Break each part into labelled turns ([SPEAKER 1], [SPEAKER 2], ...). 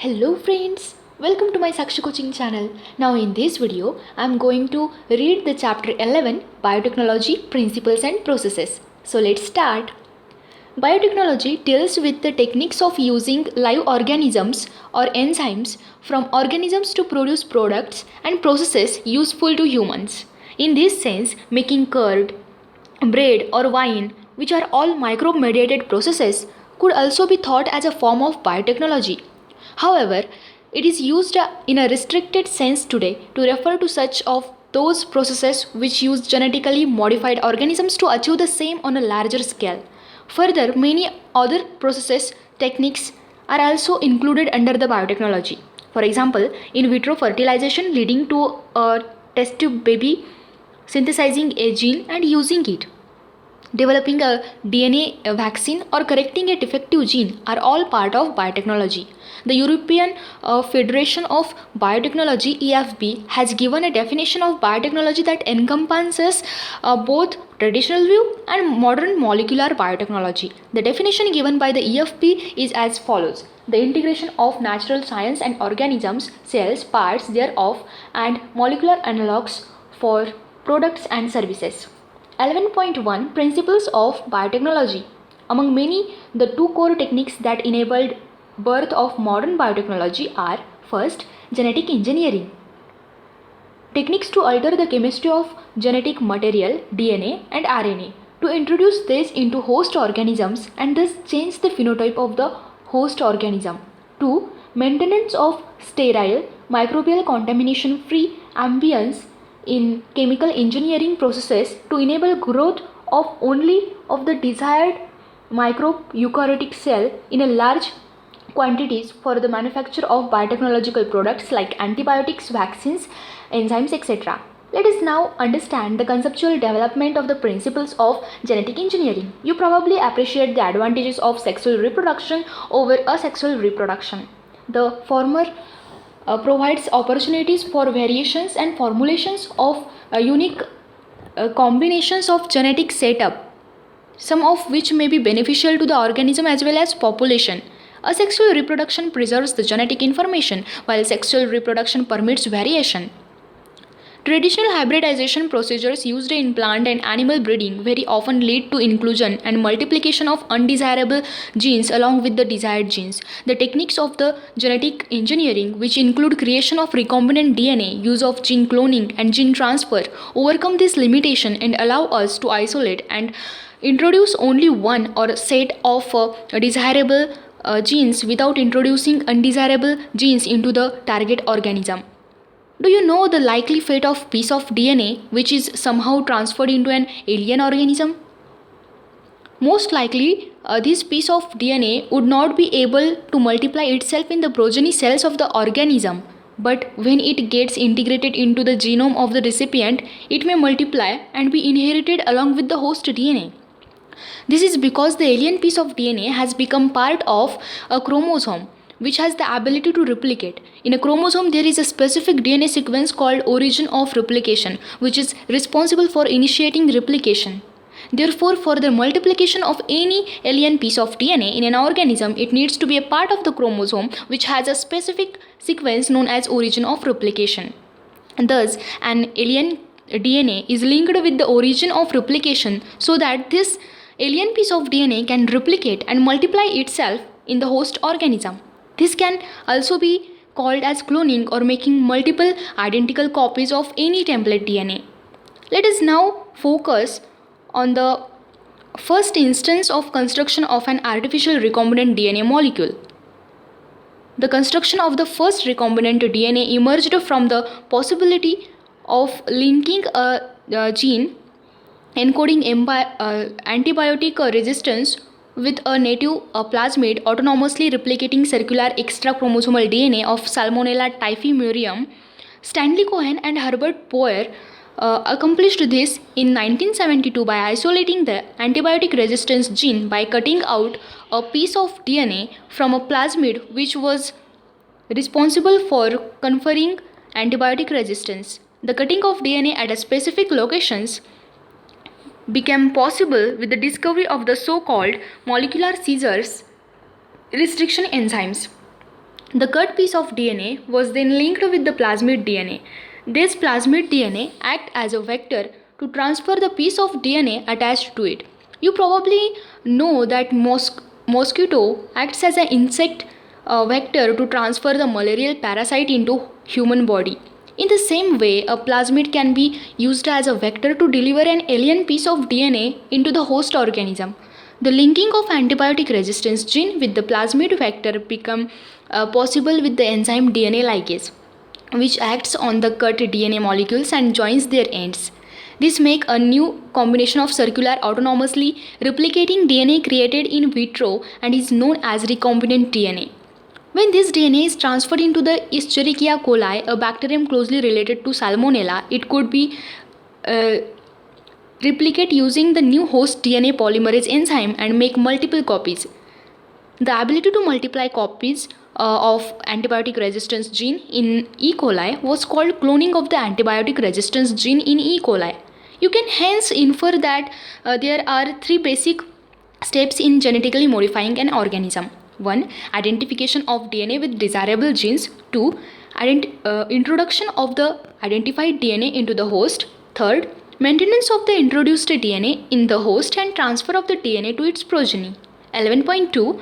[SPEAKER 1] Hello friends, welcome to my Sakshi coaching channel. Now in this video, I am going to read the chapter 11 Biotechnology Principles and Processes. So let's start. Biotechnology deals with the techniques of using live organisms or enzymes from organisms to produce products and processes useful to humans. In this sense, making curd, bread or wine, which are all microbe mediated processes, could also be thought as a form of biotechnology. However, it is used in a restricted sense today to refer to such of those processes which use genetically modified organisms to achieve the same on a larger scale. Further, many other processes techniques are also included under the biotechnology. For example, in vitro fertilization leading to a test tube baby, synthesizing a gene and using it, developing a DNA vaccine, or correcting a defective gene are all part of biotechnology. The European Federation of Biotechnology (EFB) has given a definition of biotechnology that encompasses both traditional view and modern molecular biotechnology. The definition given by the EFB is as follows: the integration of natural science and organisms, cells, parts thereof, and molecular analogues for products and services. 11.1 Principles of Biotechnology. Among many, the two core techniques that enabled birth of modern biotechnology are: first, genetic engineering. Techniques to alter the chemistry of genetic material, DNA and RNA, to introduce this into host organisms and thus change the phenotype of the host organism. 2. Maintenance of sterile, microbial contamination free ambience in chemical engineering processes to enable growth of only of the desired microbe eukaryotic cell in a large quantities for the manufacture of biotechnological products like antibiotics, vaccines, enzymes, etc. Let us now understand the conceptual development of the principles of genetic engineering. You probably appreciate the advantages of sexual reproduction over asexual reproduction. The former provides opportunities for variations and formulations of unique combinations of genetic setup, some of which may be beneficial to the organism as well as population. Asexual reproduction preserves the genetic information, while sexual reproduction permits variation. Traditional hybridization procedures used in plant and animal breeding very often lead to inclusion and multiplication of undesirable genes along with the desired genes. The techniques of the genetic engineering, which include creation of recombinant DNA, use of gene cloning and gene transfer, overcome this limitation and allow us to isolate and introduce only one or a set of desirable genes without introducing undesirable genes into the target organism. Do you know the likely fate of piece of DNA which is somehow transferred into an alien organism? Most likely, this piece of DNA would not be able to multiply itself in the progeny cells of the organism, but when it gets integrated into the genome of the recipient, it may multiply and be inherited along with the host DNA. This is because the alien piece of DNA has become part of a chromosome, which has the ability to replicate. In a chromosome, there is a specific DNA sequence called origin of replication, which is responsible for initiating replication. Therefore, for the multiplication of any alien piece of DNA in an organism, it needs to be a part of the chromosome which has a specific sequence known as origin of replication. And thus, an alien DNA is linked with the origin of replication so that this alien piece of DNA can replicate and multiply itself in the host organism. This can also be called as cloning or making multiple identical copies of any template DNA. Let us now focus on the first instance of construction of an artificial recombinant DNA molecule. The construction of the first recombinant DNA emerged from the possibility of linking a gene encoding antibiotic resistance with a native plasmid autonomously replicating circular extrachromosomal DNA of Salmonella typhimurium. Stanley Cohen and Herbert Boyer accomplished this in 1972 by isolating the antibiotic resistance gene by cutting out a piece of DNA from a plasmid which was responsible for conferring antibiotic resistance. The cutting of DNA at a specific locations became possible with the discovery of the so-called molecular scissors restriction enzymes. The cut piece of DNA was then linked with the plasmid DNA. This plasmid DNA acts as a vector to transfer the piece of DNA attached to it. You probably know that mosquito acts as an insect vector to transfer the malarial parasite into human body. In the same way, a plasmid can be used as a vector to deliver an alien piece of DNA into the host organism. The linking of antibiotic resistance gene with the plasmid vector become possible with the enzyme DNA ligase, which acts on the cut DNA molecules and joins their ends. This makes a new combination of circular autonomously replicating DNA created in vitro and is known as recombinant DNA. When this DNA is transferred into the Escherichia coli, a bacterium closely related to Salmonella, it could be replicate using the new host DNA polymerase enzyme and make multiple copies. The ability to multiply copies of antibiotic resistance gene in E. coli was called cloning of the antibiotic resistance gene in E. coli. You can hence infer that there are three basic steps in genetically modifying an organism. 1. Identification of DNA with desirable genes. 2. Introduction of the identified DNA into the host. 3rd. Maintenance of the introduced DNA in the host and transfer of the DNA to its progeny. 11.2.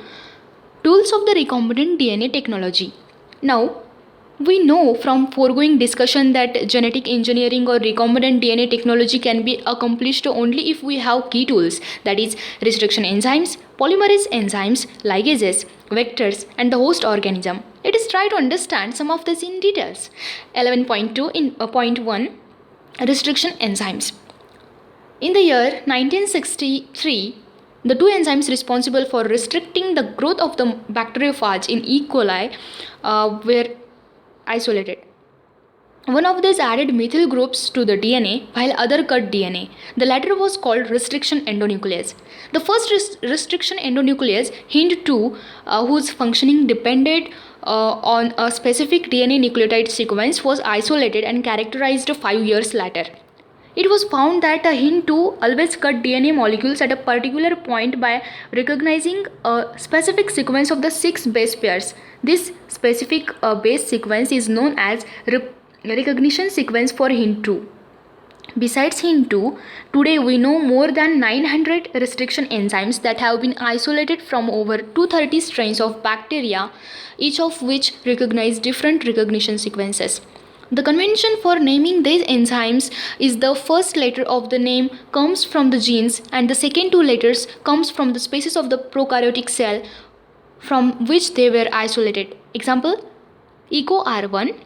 [SPEAKER 1] Tools of the recombinant DNA technology. Now, we know from foregoing discussion that genetic engineering or recombinant DNA technology can be accomplished only if we have key tools, that is, restriction enzymes, polymerase enzymes, ligases, vectors, and the host organism. Let us try to understand some of this in details. 11.2 in point 1. Restriction enzymes. In the year 1963, the two enzymes responsible for restricting the growth of the bacteriophage in E. coli were isolated. One of these added methyl groups to the DNA while other cut DNA. The latter was called restriction endonuclease. The first restriction endonuclease, Hind2, whose functioning depended on a specific DNA nucleotide sequence, was isolated and characterized 5 years later. It was found that a Hind2 always cut DNA molecules at a particular point by recognizing a specific sequence of the 6 base pairs. This specific base sequence is known as recognition sequence for Hind2. Besides Hind2, today we know more than 900 restriction enzymes that have been isolated from over 230 strains of bacteria, each of which recognize different recognition sequences. The convention for naming these enzymes is the first letter of the name comes from the genes and the second two letters comes from the species of the prokaryotic cell from which they were isolated. Example, EcoR1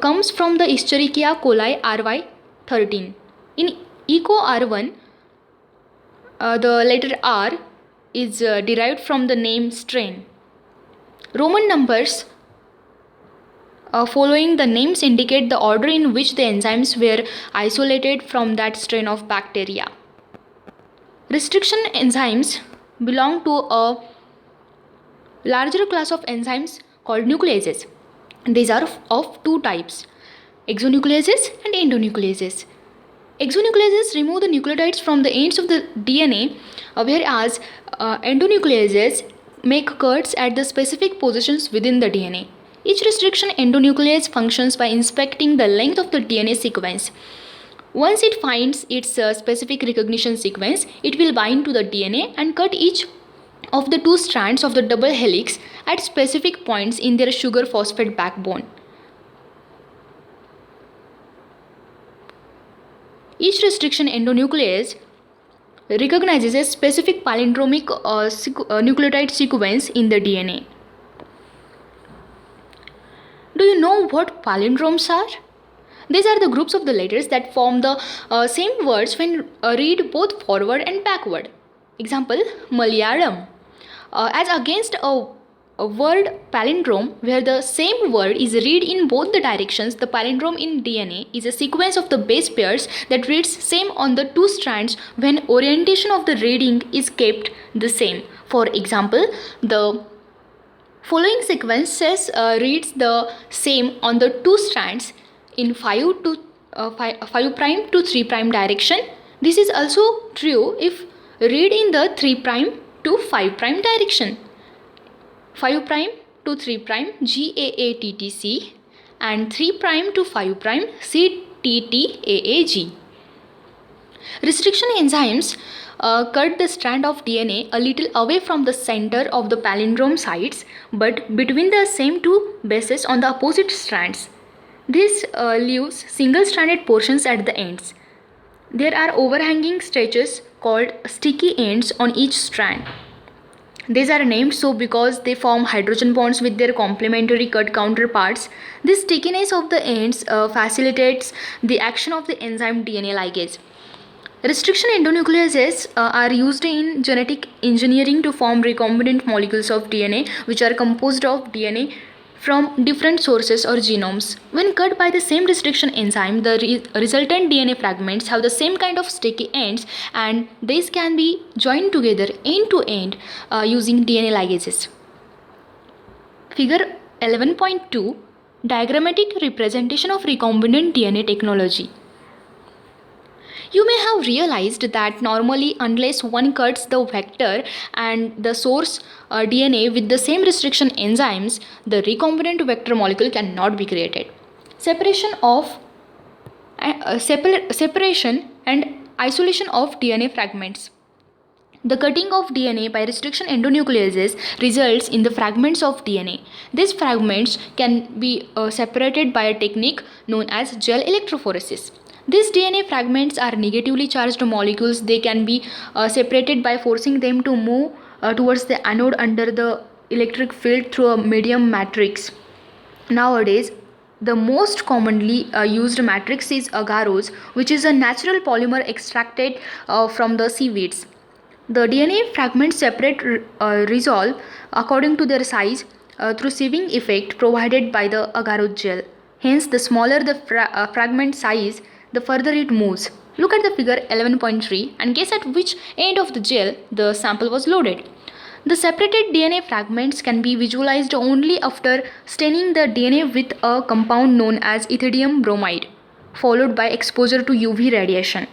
[SPEAKER 1] comes from the Escherichia coli RY13. In EcoR1, the letter R is derived from the name strain. Roman numbers following the names indicate the order in which the enzymes were isolated from that strain of bacteria. Restriction enzymes belong to a larger class of enzymes called nucleases. These are of two types, exonucleases and endonucleases. Exonucleases remove the nucleotides from the ends of the DNA, whereas endonucleases make cuts at the specific positions within the DNA. Each restriction endonuclease functions by inspecting the length of the DNA sequence. Once it finds its specific recognition sequence, it will bind to the DNA and cut each of the two strands of the double helix at specific points in their sugar phosphate backbone. Each restriction endonuclease recognizes a specific palindromic nucleotide sequence in the DNA. Do you know what palindromes are? These are the groups of the letters that form the same words when read both forward and backward. Example, Malayalam. As against a word palindrome where the same word is read in both the directions, the palindrome in DNA is a sequence of the base pairs that reads same on the two strands when orientation of the reading is kept the same. For example, the following sequences reads the same on the two strands in 5' to 3' direction. This is also true if read in the 3' to 5' direction. 5' to 3 prime GAATTC and 3 prime to 5 prime CTTAAG. Restriction enzymes cut the strand of DNA a little away from the center of the palindrome sites but between the same two bases on the opposite strands. This leaves single-stranded portions at the ends. There are overhanging stretches called sticky ends on each strand. These are named so because they form hydrogen bonds with their complementary cut counterparts. This stickiness of the ends facilitates the action of the enzyme DNA ligase. Restriction endonucleases are used in genetic engineering to form recombinant molecules of DNA which are composed of DNA from different sources or genomes. When cut by the same restriction enzyme, the resultant DNA fragments have the same kind of sticky ends and these can be joined together end to end using DNA ligases. Figure 11.2 Diagrammatic representation of recombinant DNA technology. You may have realized that normally unless one cuts the vector and the source DNA with the same restriction enzymes, the recombinant vector molecule cannot be created. Separation and isolation of DNA fragments. The cutting of DNA by restriction endonucleases results in the fragments of DNA. These fragments can be separated by a technique known as gel electrophoresis. These DNA fragments are negatively charged molecules. They can be separated by forcing them to move towards the anode under the electric field through a medium matrix. Nowadays, the most commonly used matrix is agarose, which is a natural polymer extracted from the seaweeds. The DNA fragments resolve according to their size through sieving effect provided by the agarose gel. Hence, the smaller the fragment size, the further it moves. Look at the figure 11.3 and guess at which end of the gel the sample was loaded. The separated DNA fragments can be visualized only after staining the DNA with a compound known as ethidium bromide, followed by exposure to UV radiation.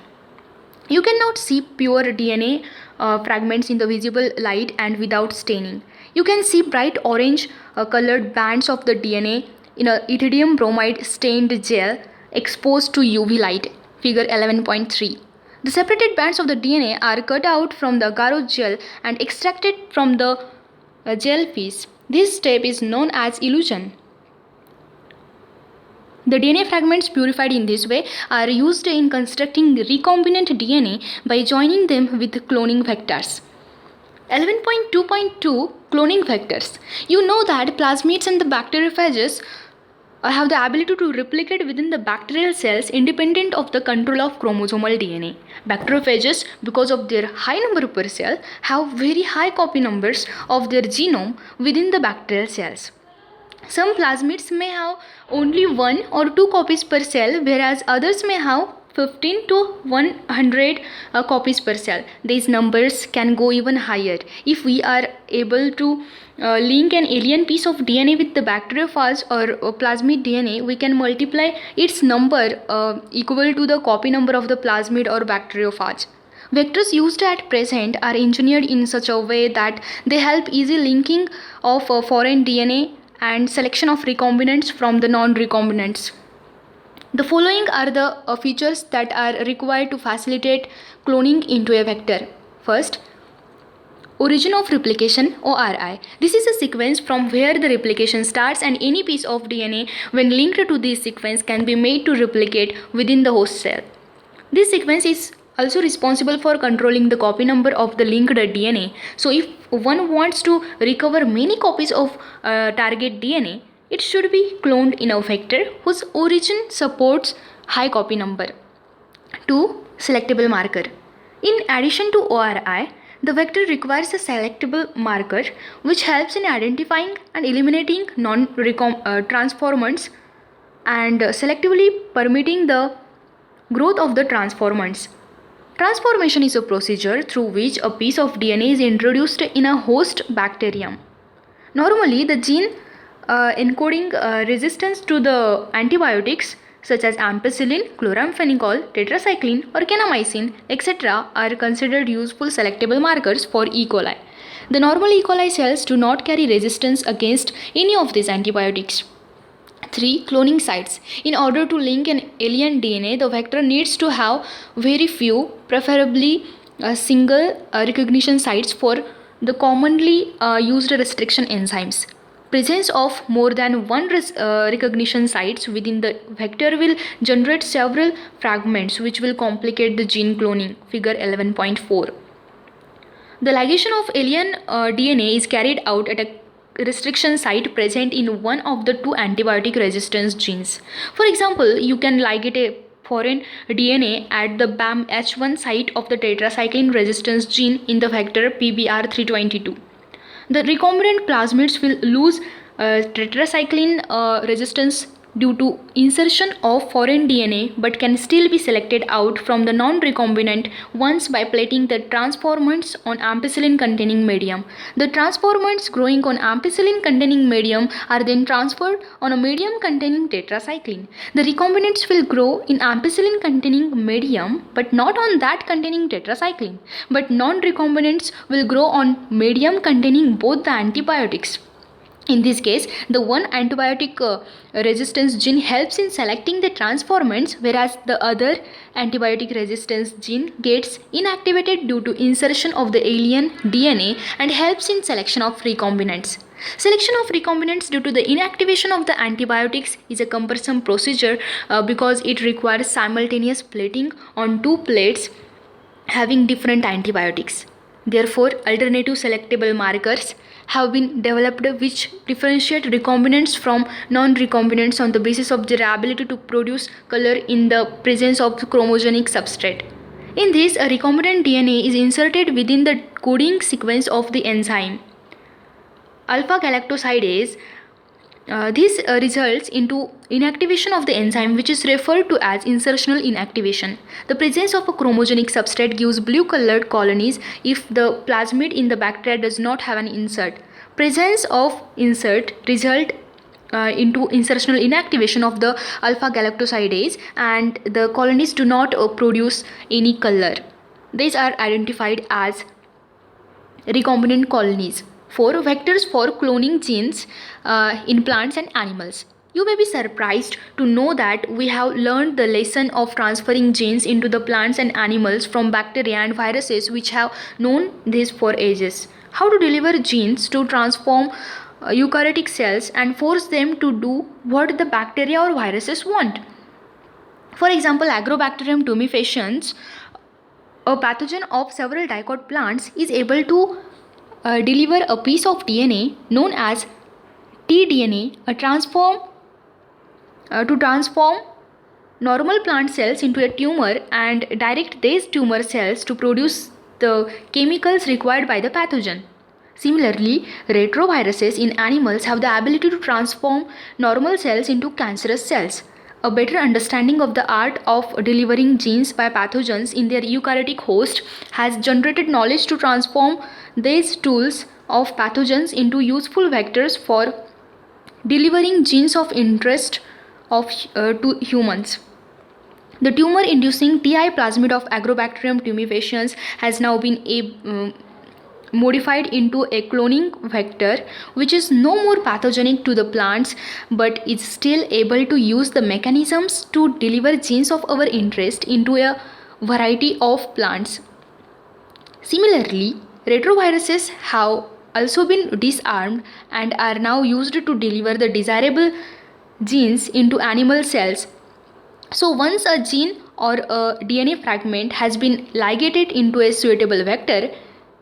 [SPEAKER 1] You cannot see pure DNA fragments in the visible light and without staining. You can see bright orange colored bands of the DNA in a ethidium bromide stained gel exposed to UV light, figure 11.3. The separated bands of the DNA are cut out from the agarose gel and extracted from the gel piece. This step is known as elution. The DNA fragments purified in this way are used in constructing recombinant DNA by joining them with cloning vectors. 11.2.2 Cloning vectors. You know that plasmids and the bacteriophages have the ability to replicate within the bacterial cells independent of the control of chromosomal DNA. Bacteriophages, because of their high number per cell, have very high copy numbers of their genome within the bacterial cells. Some plasmids may have only 1 or 2 copies per cell, whereas others may have 15 to 100 copies per cell. These numbers can go even higher. If we are able to link an alien piece of DNA with the bacteriophage or plasmid DNA, we can multiply its number equal to the copy number of the plasmid or bacteriophage. Vectors used at present are engineered in such a way that they help easy linking of foreign DNA and selection of recombinants from the non-recombinants. The following are the features that are required to facilitate cloning into a vector. First, origin of replication ORI. This is a sequence from where the replication starts, and any piece of DNA when linked to this sequence can be made to replicate within the host cell. This sequence is also responsible for controlling the copy number of the linked DNA. So if one wants to recover many copies of target DNA, it should be cloned in a vector whose origin supports high copy number. 2. Selectable marker. In addition to ORI, the vector requires a selectable marker which helps in identifying and eliminating transformants and selectively permitting the growth of the transformants. Transformation is a procedure through which a piece of DNA is introduced in a host bacterium. Normally, the gene encoding resistance to the antibiotics such as ampicillin, chloramphenicol, tetracycline or kanamycin, etc. are considered useful selectable markers for E. coli. The normal E. coli cells do not carry resistance against any of these antibiotics. 3. Cloning sites. In order to link an alien DNA, the vector needs to have very few, preferably single recognition sites for the commonly used restriction enzymes. Presence of more than one recognition sites within the vector will generate several fragments which will complicate the gene cloning. Figure 11.4. The ligation of alien DNA is carried out at a restriction site present in one of the two antibiotic resistance genes. For example, you can ligate a foreign DNA at the BAMH1 site of the tetracycline resistance gene in the vector PBR322. The recombinant plasmids will lose tetracycline resistance due to insertion of foreign DNA but can still be selected out from the non-recombinant ones by plating the transformants on ampicillin containing medium. The transformants growing on ampicillin containing medium are then transferred on a medium containing tetracycline. The recombinants will grow in ampicillin containing medium but not on that containing tetracycline. But non-recombinants will grow on medium containing both the antibiotics. In this case, the one antibiotic resistance gene helps in selecting the transformants, whereas the other antibiotic resistance gene gets inactivated due to insertion of the alien DNA and helps in selection of recombinants. Selection of recombinants due to the inactivation of the antibiotics is a cumbersome procedure because it requires simultaneous plating on two plates having different antibiotics. Therefore, alternative selectable markers have been developed which differentiate recombinants from non-recombinants on the basis of their ability to produce color in the presence of chromogenic substrate. In this, a recombinant DNA is inserted within the coding sequence of the enzyme alpha-galactosidase. This results into inactivation of the enzyme, which is referred to as insertional inactivation. The presence of a chromogenic substrate gives blue-colored colonies if the plasmid in the bacteria does not have an insert. Presence of insert result into insertional inactivation of the alpha-galactosidase, and the colonies do not produce any color. These are identified as recombinant colonies. 4. Vectors for cloning genes in plants and animals. You may be surprised to know that we have learned the lesson of transferring genes into the plants and animals from bacteria and viruses which have known this for ages. How to deliver genes to transform eukaryotic cells and force them to do what the bacteria or viruses want. For example, Agrobacterium tumefaciens, a pathogen of several dicot plants, is able to deliver a piece of DNA known as tDNA to transform normal plant cells into a tumor and direct these tumor cells to produce the chemicals required by the pathogen. Similarly, retroviruses in animals have the ability to transform normal cells into cancerous cells. A better understanding of the art of delivering genes by pathogens in their eukaryotic host has generated knowledge to transform these tools of pathogens into useful vectors for delivering genes of interest to humans. The tumor-inducing TI plasmid of Agrobacterium tumefaciens has now been modified into a cloning vector which is no more pathogenic to the plants but is still able to use the mechanisms to deliver genes of our interest into a variety of plants. Similarly, retroviruses have also been disarmed and are now used to deliver the desirable genes into animal cells. So once a gene or a DNA fragment has been ligated into a suitable vector,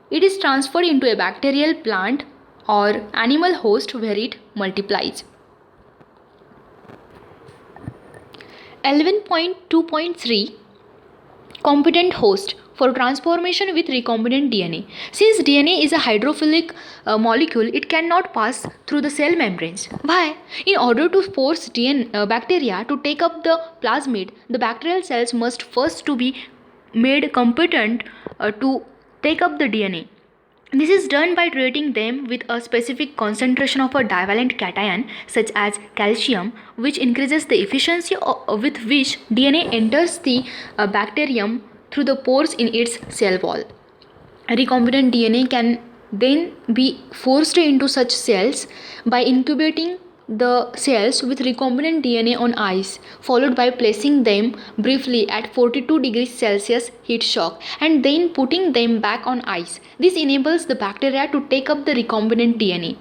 [SPEAKER 1] it is transferred into a bacterial plant or animal host where it multiplies. 11.2.3 Competent host for transformation with recombinant DNA. Since DNA is a hydrophilic molecule, it cannot pass through the cell membranes. Why? In order to force bacteria to take up the plasmid, the bacterial cells must first to be made competent to take up the DNA. This is done by treating them with a specific concentration of a divalent cation such as calcium, which increases the efficiency with which DNA enters the bacterium through the pores in its cell wall. Recombinant DNA can then be forced into such cells by incubating the cells with recombinant DNA on ice, followed by placing them briefly at 42 degrees Celsius heat shock and then putting them back on ice. This enables the bacteria to take up the recombinant DNA.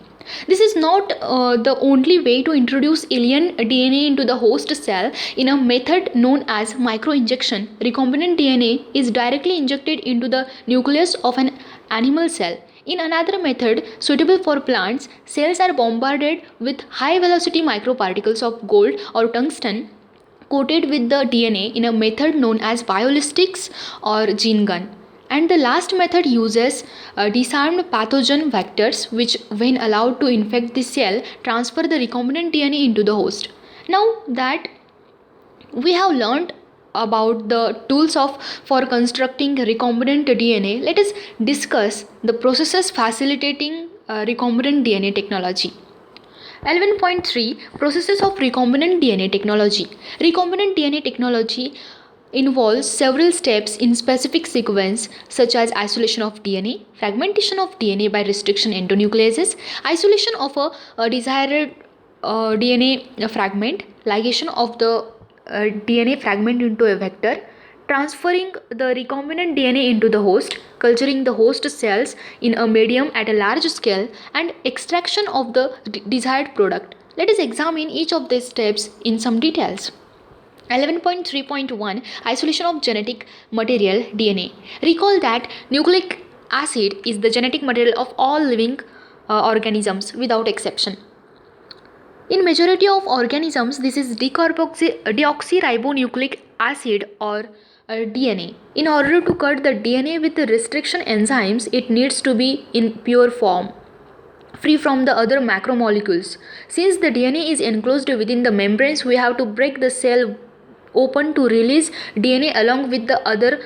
[SPEAKER 1] This is not the only way to introduce alien DNA into the host cell. In a method known as microinjection, recombinant DNA is directly injected into the nucleus of an animal cell. In another method suitable for plants, cells are bombarded with high velocity microparticles of gold or tungsten coated with the DNA in a method known as biolistics or gene gun. And the last method uses disarmed pathogen vectors, which, when allowed to infect the cell, transfer the recombinant DNA into the host. Now that we have learned about the tools for constructing recombinant DNA, let us discuss the processes facilitating recombinant DNA technology. 11.3 Processes of recombinant DNA technology. Recombinant DNA technology involves several steps in specific sequence, such as isolation of DNA, fragmentation of DNA by restriction endonucleases, isolation of a desired DNA fragment, ligation of the DNA fragment into a vector, transferring the recombinant DNA into the host, culturing the host cells in a medium at a large scale, and extraction of the desired product. Let us examine each of these steps in some details. 11.3.1 Isolation of genetic material DNA. Recall that nucleic acid is the genetic material of all living organisms without exception. In majority of organisms, this is deoxyribonucleic acid or DNA. In order to cut the DNA with the restriction enzymes, it needs to be in pure form, free from the other macromolecules. Since the DNA is enclosed within the membranes, we have to break the cell open to release DNA along with the other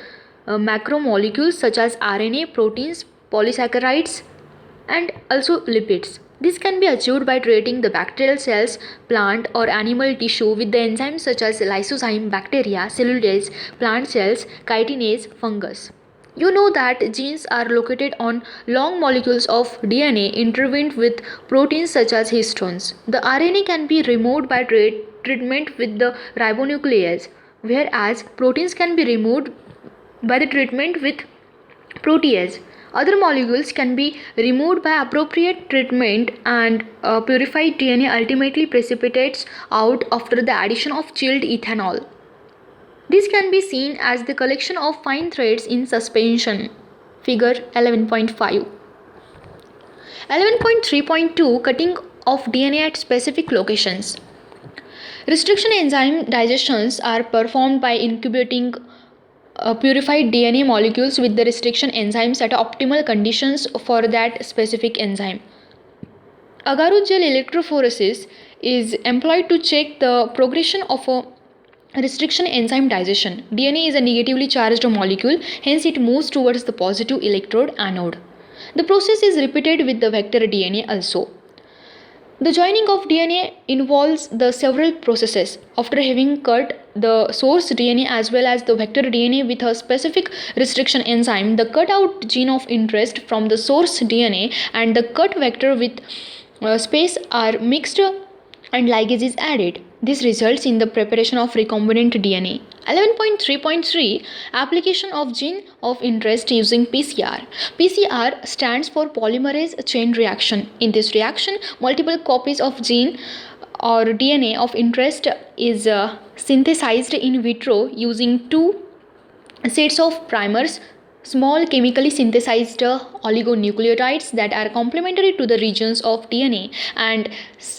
[SPEAKER 1] macromolecules such as RNA, proteins, polysaccharides, and also lipids. This can be achieved by treating the bacterial cells, plant or animal tissue with the enzymes such as lysozyme, bacteria, cellulase, plant cells, chitinase, fungus. You know that genes are located on long molecules of DNA intertwined with proteins such as histones. The RNA can be removed by treatment with the ribonuclease, whereas proteins can be removed by the treatment with protease. Other molecules can be removed by appropriate treatment, and purified DNA ultimately precipitates out after the addition of chilled ethanol. This can be seen as the collection of fine threads in suspension. Figure 11.5. 11.3.2 Cutting of DNA at specific locations. Restriction enzyme digestions are performed by incubating purified DNA molecules with the restriction enzymes at optimal conditions for that specific enzyme. Agarose gel electrophoresis is employed to check the progression of a restriction enzyme digestion. DNA is a negatively charged molecule, hence it moves towards the positive electrode anode. The process is repeated with the vector DNA also. The joining of DNA involves the several processes. After having cut the source DNA as well as the vector DNA with a specific restriction enzyme, the cutout gene of interest from the source DNA and the cut vector with space are mixed and ligase is added. This results in the preparation of recombinant DNA. 11.3.3 Application of gene of interest using PCR. PCR stands for polymerase chain reaction. In this reaction, multiple copies of gene or DNA of interest is synthesized in vitro using two sets of primers, small chemically synthesized oligonucleotides that are complementary to the regions of DNA, and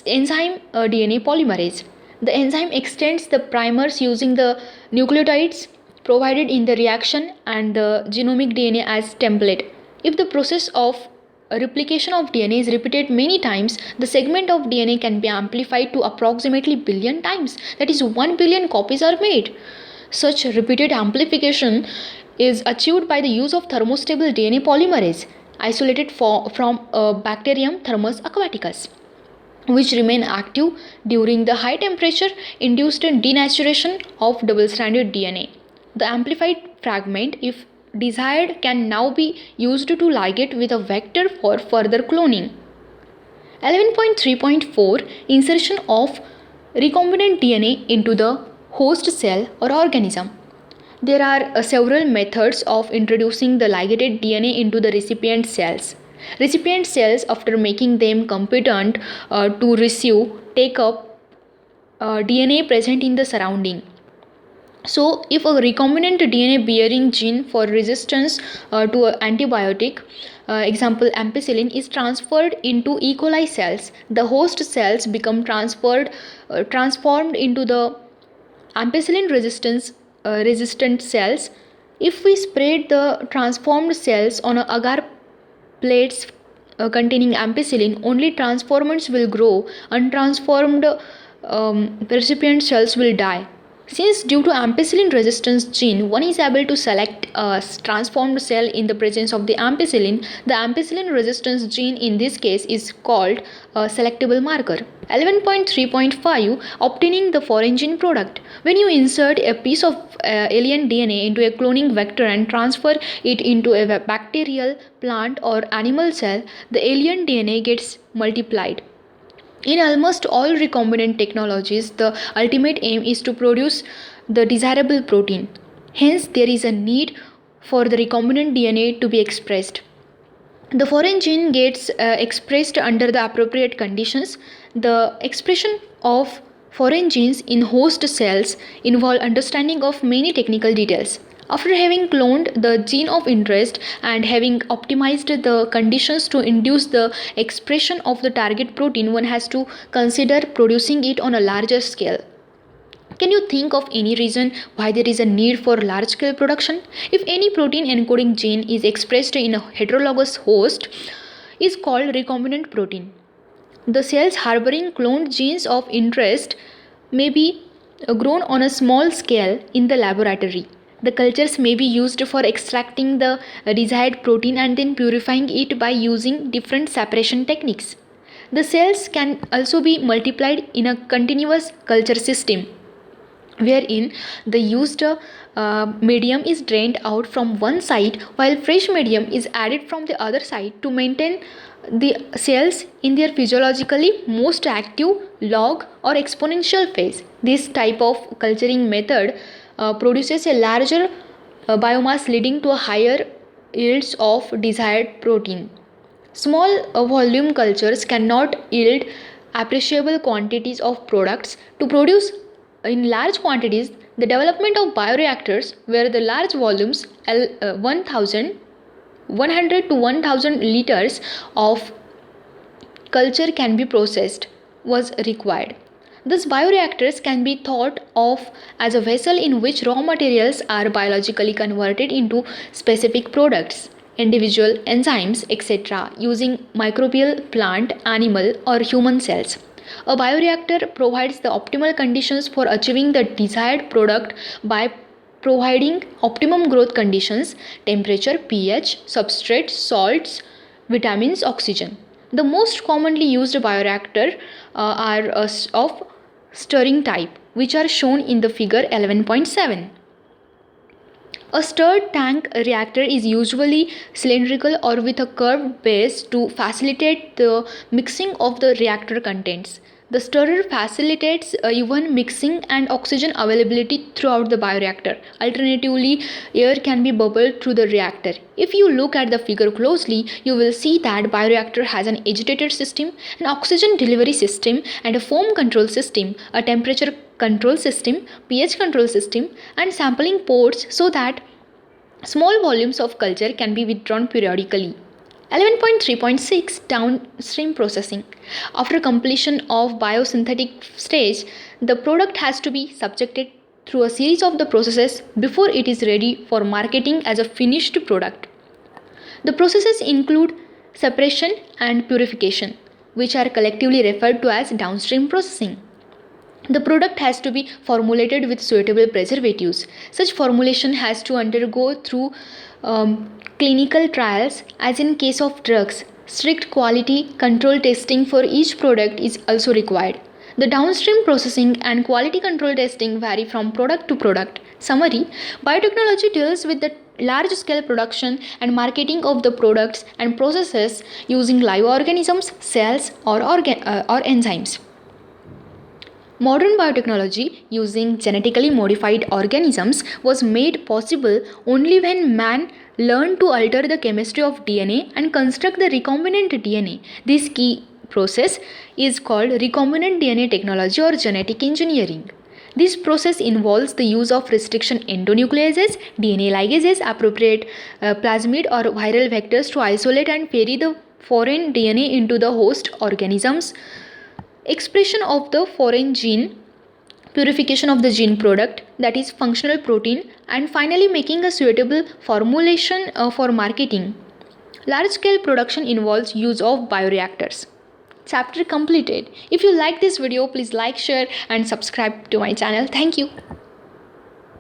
[SPEAKER 1] enzyme DNA polymerase. The enzyme extends the primers using the nucleotides provided in the reaction and the genomic DNA as template. If the process of replication of DNA is repeated many times, the segment of DNA can be amplified to approximately billion times. That is, 1 billion copies are made. Such repeated amplification is achieved by the use of thermostable DNA polymerase isolated from Bacterium thermus aquaticus, which remain active during the high temperature induced denaturation of double-stranded DNA. The amplified fragment, if desired can now be used to ligate with a vector for further cloning. 11.3.4 Insertion of recombinant DNA into the host cell or organism. There are several methods of introducing the ligated DNA into the recipient cells. Recipient cells, after making them competent to receive, take up DNA present in the surrounding. So, if a recombinant DNA bearing gene for resistance to an antibiotic, example ampicillin, is transferred into E. coli cells, the host cells become transformed into the ampicillin resistant cells. If we spread the transformed cells on agar plates containing ampicillin, only transformants will grow, untransformed recipient cells will die. Since due to ampicillin resistance gene, one is able to select a transformed cell in the presence of the ampicillin resistance gene in this case is called a selectable marker. 11.3.5 Obtaining the foreign gene product. When you insert a piece of alien DNA into a cloning vector and transfer it into a bacterial, plant or animal cell, the alien DNA gets multiplied. In almost all recombinant technologies, the ultimate aim is to produce the desirable protein. Hence, there is a need for the recombinant DNA to be expressed. The foreign gene gets expressed under the appropriate conditions. The expression of foreign genes in host cells involve understanding of many technical details. After having cloned the gene of interest and having optimized the conditions to induce the expression of the target protein, one has to consider producing it on a larger scale. Can you think of any reason why there is a need for large scale production? If any protein encoding gene is expressed in a heterologous host, is called recombinant protein. The cells harboring cloned genes of interest may be grown on a small scale in the laboratory. The cultures may be used for extracting the desired protein and then purifying it by using different separation techniques. The cells can also be multiplied in a continuous culture system, wherein the used medium is drained out from one side while fresh medium is added from the other side to maintain the cells in their physiologically most active log or exponential phase. This type of culturing method produces a larger biomass leading to a higher yields of desired protein. Small volume cultures cannot yield appreciable quantities of products. To produce in large quantities, the development of bioreactors where the large volumes 100 to 1000 liters of culture can be processed was required. Thus, bioreactors can be thought of as a vessel in which raw materials are biologically converted into specific products, individual enzymes, etc., using microbial, plant, animal, or human cells. A bioreactor provides the optimal conditions for achieving the desired product by providing optimum growth conditions, temperature, pH, substrate, salts, vitamins, oxygen. The most commonly used bioreactor are of stirring type, which are shown in the figure 11.7. A stirred tank reactor is usually cylindrical or with a curved base to facilitate the mixing of the reactor contents. The stirrer facilitates even mixing and oxygen availability throughout the bioreactor. Alternatively, air can be bubbled through the reactor. If you look at the figure closely, you will see that bioreactor has an agitator system, an oxygen delivery system, and a foam control system, a temperature control system, pH control system, and sampling ports so that small volumes of culture can be withdrawn periodically. 11.3.6 Downstream processing. After completion of biosynthetic stage, the product has to be subjected through a series of the processes before it is ready for marketing as a finished product. The processes include separation and purification, which are collectively referred to as downstream processing. The product has to be formulated with suitable preservatives. Such formulation has to undergo through clinical trials, as in case of drugs. Strict quality control testing for each product is also required. The downstream processing and quality control testing vary from product to product. Summary: biotechnology deals with the large scale production and marketing of the products and processes using live organisms, cells, or enzymes. Modern biotechnology using genetically modified organisms was made possible only when man learned to alter the chemistry of DNA and construct the recombinant DNA. This key process is called recombinant DNA technology or genetic engineering. This process involves the use of restriction endonucleases, DNA ligases, appropriate plasmid or viral vectors to isolate and ferry the foreign DNA into the host organisms, expression of the foreign gene, purification of the gene product, that is functional protein, and finally making a suitable formulation for marketing. Large scale production involves use of bioreactors. Chapter completed. If you like this video, please like, share and subscribe to my channel. Thank you.